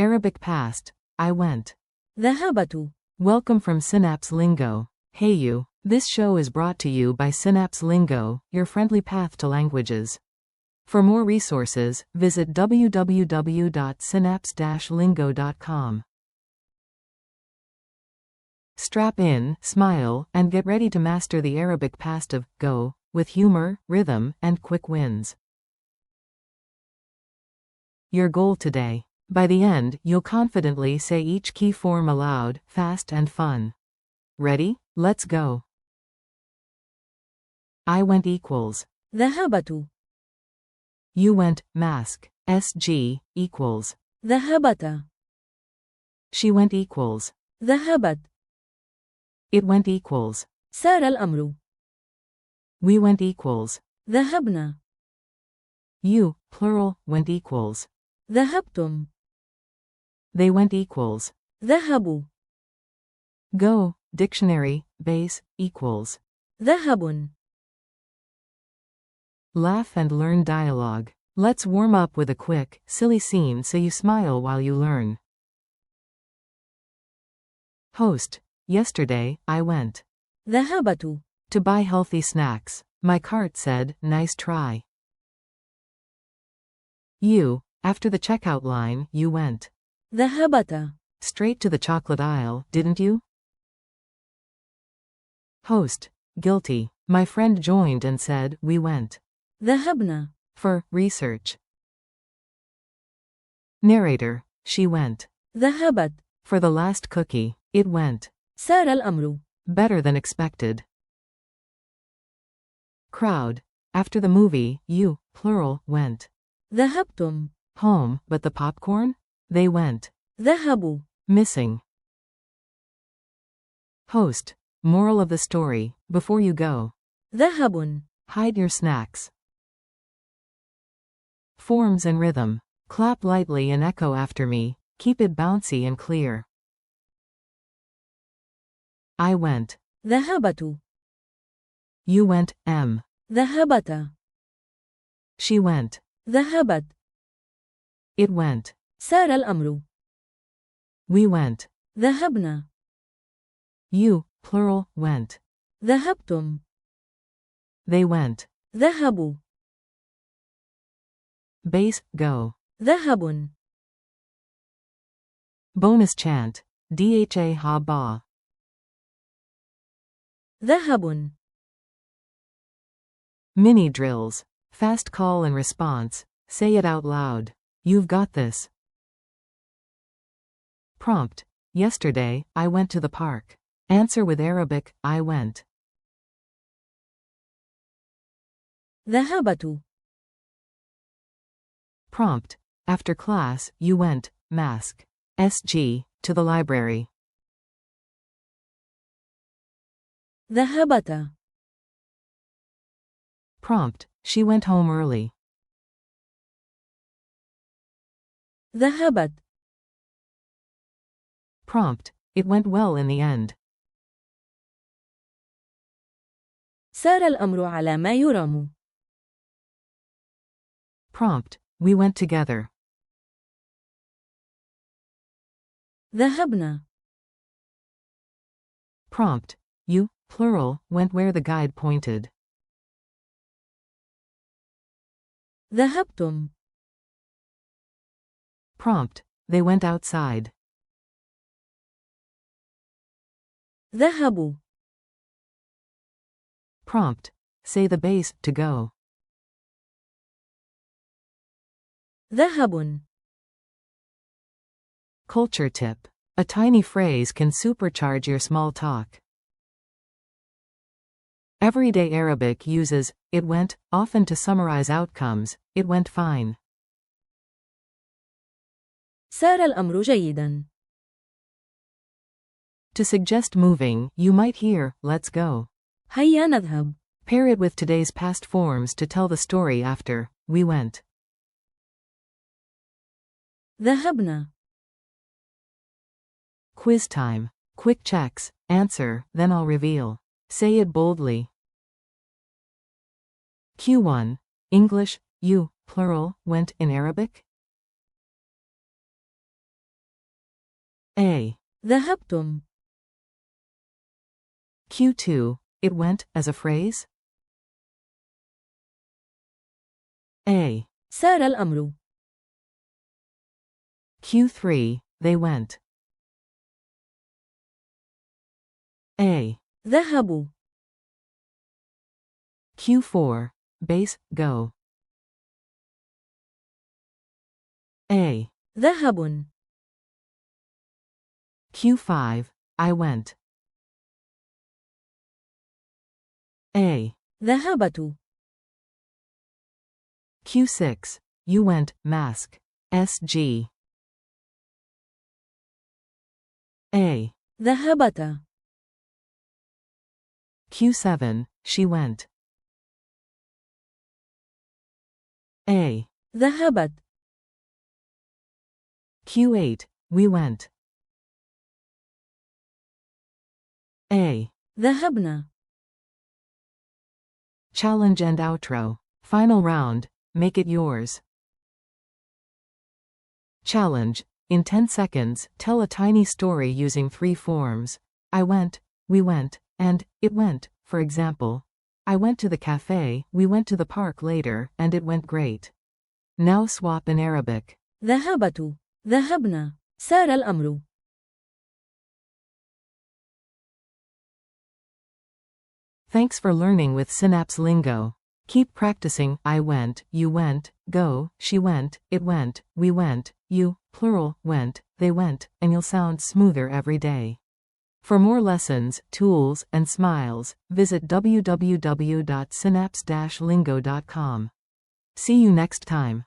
Arabic past. I went. ذهبت. Welcome from Synapse Lingo. Hey you. This show is brought to you by Synapse Lingo, your friendly path to languages. For more resources, visit www.synapse-lingo.com. Strap in, smile, and get ready to master the Arabic past of go with humor, rhythm, and quick wins. Your goal today. By the end, you'll confidently say each key form aloud, fast and fun. Ready? Let's go. I went equals. ذهبت. You went, mask. SG, equals. ذهبت. She went equals. ذهبت. It went equals. سار الأمر. We went equals. ذهبنا. You, plural, went equals. ذهبتم. They went equals. ذهبوا. Go, dictionary, base, equals. ذهب. Laugh and learn dialogue. Let's warm up with a quick, silly scene so you smile while you learn. Host. Yesterday, I went. ذهبت. To buy healthy snacks. My cart said, nice try. You. After the checkout line, you went. ذهبت. Straight to the chocolate aisle, didn't you? Host. Guilty. My friend joined and said, we went. ذهبنا. For research. Narrator. She went. ذهبت. For the last cookie. It went. سار الأمر. Better than expected. Crowd. After the movie, you, plural, went. ذهبتم. Home, but the popcorn? They went. ذهبوا. Missing. Host. Moral of the story. Before you go. ذهب. Hide your snacks. Forms and rhythm. Clap lightly and echo after me. Keep it bouncy and clear. I went. ذهبت. You went, M. ذهبت. She went. ذهبت. It went. سار الأمر. We went. ذهبنا. You, plural, went. ذهبتم. They went. ذهبوا. Base, go. ذهب. Bonus chant. Dha ha ba. ذهب. Mini drills. Fast call and response. Say it out loud. You've got this. Prompt. Yesterday, I went to the park. Answer with Arabic, I went. ذهبت. Prompt. After class, you went, mask. SG, to the library. ذهبت. Prompt. She went home early. ذهبت. Prompt. It went well in the end. سار الأمر على ما يرام. Prompt. We went together. ذهبنا. Prompt. You, plural, went where the guide pointed. ذهبتم. Prompt. They went outside. ذهبوا. Prompt. Say the base, to go. ذهب. Culture tip. A tiny phrase can supercharge your small talk. Everyday Arabic uses it went often to summarize outcomes. It went fine. سار الأمر جيدا. To suggest moving, you might hear let's go. هيا نذهب. Pair it with today's past forms to tell the story after we went. ذهبنا. Quiz time. Quick checks. Answer, then I'll reveal. Say it boldly. Q1. English, you, plural, went in Arabic? A. ذهبتم. Q2. It went, as a phrase? A. سار الأمر. Q3. They went. A. ذهبوا. Q4. Base, go. A. ذهب. Q5. I went. A. ذهبت. Q6. You went, mask. SG. A. ذهبتا. Q7. She went. A. ذهبت. Q8. We went. A. ذهبنا. Challenge and outro. Final round. Make it yours. Challenge. In 10 seconds, tell a tiny story using 3 forms. I went, we went, and it went. For example, I went to the cafe, we went to the park later, and it went great. Now swap in Arabic. ذهبت. ذهبنا. سار الأمر. Thanks for learning with Synapse Lingo. Keep practicing. I went, you went, go, she went, it went, we went, you, plural, went, they went, and you'll sound smoother every day. For more lessons, tools, and smiles, visit www.synapse-lingo.com. See you next time.